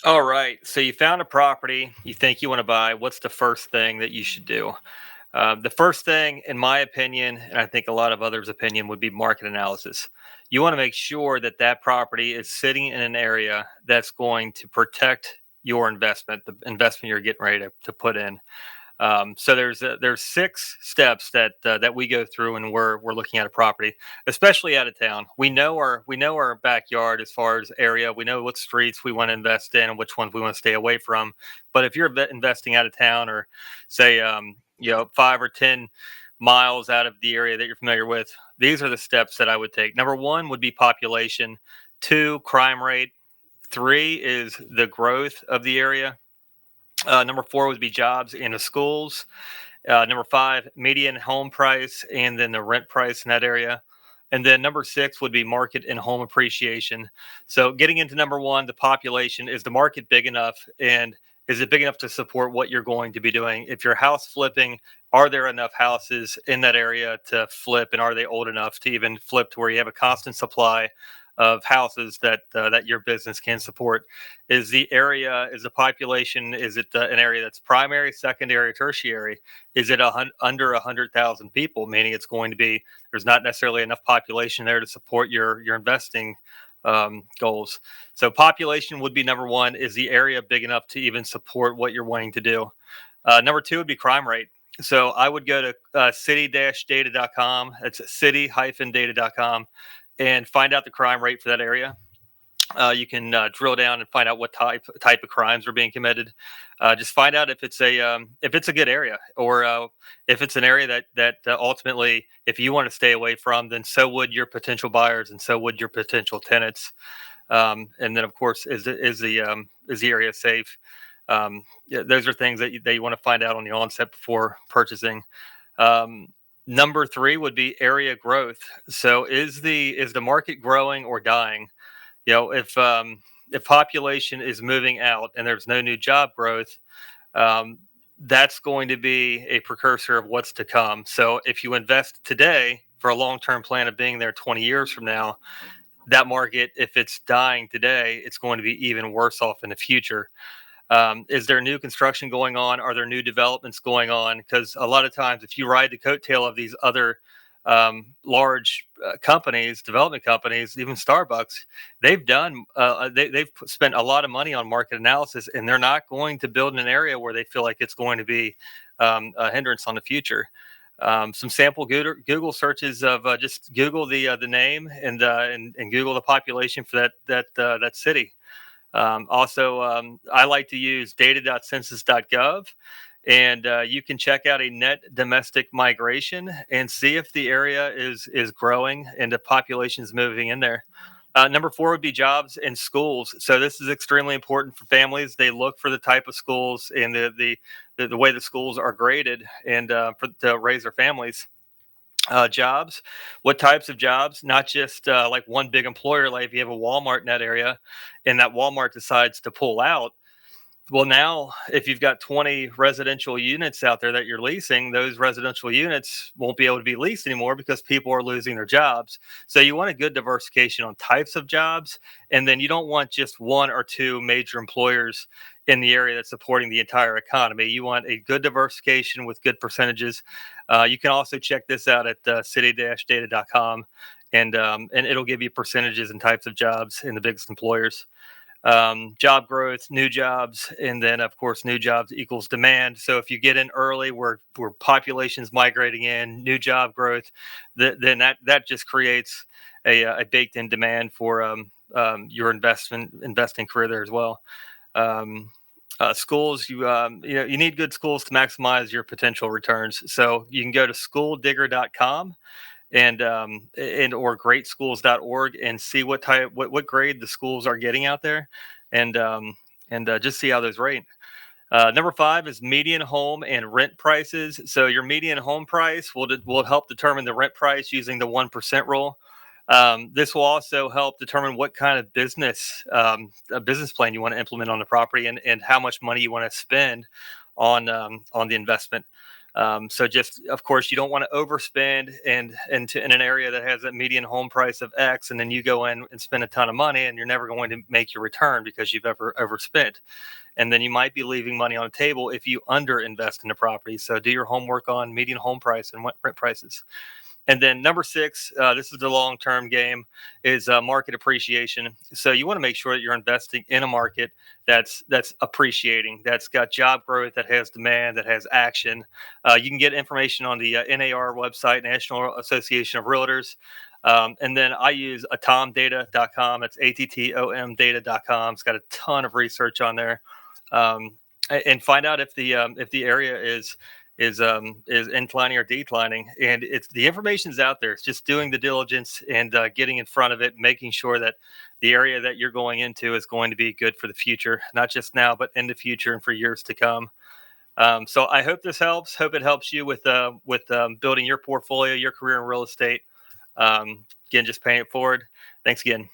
All right. So you found a property you think you want to buy. What's the first thing that you should do? The first thing, in my opinion, and I think a lot of others' opinion, would be market analysis. You want to make sure that that property is sitting in an area that's going to protect your investment, the investment you're getting ready to put in. So there's six steps that we go through when we're looking at a property, especially out of town. We know our backyard as far as area. We know what streets we want to invest in and which ones we want to stay away from. But if you're investing out of town, or say 5 or 10 miles out of the area that you're familiar with, these are the steps that I would take. Number one would be population. Two, crime rate. Three is the growth of the area. Number four would be jobs in the schools. Number five, median home price, and then the rent price in that area. And then number six would be market and home appreciation. So getting into number one, the population, is the market big enough, and is it big enough to support what you're going to be doing? If you're house flipping, are there enough houses in that area to flip, and are they old enough to even flip to where you have a constant supply of houses that your business can support? Is the population, is it an area that's primary, secondary, tertiary? Is it under 100,000 people, meaning it's going to be, there's not necessarily enough population there to support your investing goals? So population would be number one. Is the area big enough to even support what you're wanting to do? Number two would be crime rate. So I would go to city-data.com. It's city-data.com, and find out the crime rate for that area. You can drill down and find out what type of crimes are being committed. Just find out if it's a good area, or if it's an area that ultimately, if you want to stay away from, then so would your potential buyers, and so would your potential tenants. And then, of course, is the area safe? Yeah, those are things that you want to find out on the onset before purchasing. Um, Number three would be area growth. So is the market growing or dying? If population is moving out and there's no new job growth, um, that's going to be a precursor of what's to come. So if you invest today for a long-term plan of being there 20 years from now, that market, if it's dying today, it's going to be even worse off in the future. Is there new construction going on? Are there new developments going on? Because a lot of times, if you ride the coattail of these other large companies, development companies, even Starbucks, they've spent a lot of money on market analysis, and they're not going to build in an area where they feel like it's going to be a hindrance on the future. Some sample Google searches of just Google the name, and Google the population for that city. Also, I like to use data.census.gov, and you can check out a net domestic migration and see if the area is growing and the population is moving in there. Number four would be jobs and schools. So this is extremely important for families. They look for the type of schools and the way the schools are graded, and to raise their families. Jobs, what types of jobs? Not just like one big employer. Like if you have a Walmart in that area, and that Walmart decides to pull out, well, now if you've got 20 residential units out there that you're leasing, those residential units won't be able to be leased anymore because people are losing their jobs. So you want a good diversification on types of jobs, and then you don't want just one or two major employers in the area that's supporting the entire economy. You want a good diversification with good percentages. You can also check this out at city-data.com, and it'll give you percentages and types of jobs in the biggest employers. Job growth, new jobs, and then of course new jobs equals demand. So if you get in early, where population's migrating in, new job growth, then that just creates a baked in demand for your investing career there as well. Um, Schools, you need good schools to maximize your potential returns. So you can go to schooldigger.com, and or greatschools.org, and see what grade the schools are getting out there, and just see how those rate. Number five is median home and rent prices. So your median home price will help determine the rent price using the 1% rule. This will also help determine what kind of a business plan you want to implement on the property, and how much money you want to spend on the investment. So just, of course, you don't want to overspend in an area that has a median home price of X, and then you go in and spend a ton of money, and you're never going to make your return because you've ever overspent. And then you might be leaving money on the table if you underinvest in the property. So do your homework on median home price and rent prices. And then number six, this is the long-term game, is market appreciation. So you want to make sure that you're investing in a market that's appreciating, that's got job growth, that has demand, that has action. You can get information on the NAR website, National Association of Realtors. And then I use attomdata.com. It's ATTOM data.com. It's got a ton of research on there. And find out if the area is inclining or declining, and it's the information's out there. It's just doing the diligence and getting in front of it, making sure that the area that you're going into is going to be good for the future, not just now, but in the future and for years to come. So I hope this helps. Hope it helps you with building your portfolio, your career in real estate. Again, just paying it forward. Thanks again.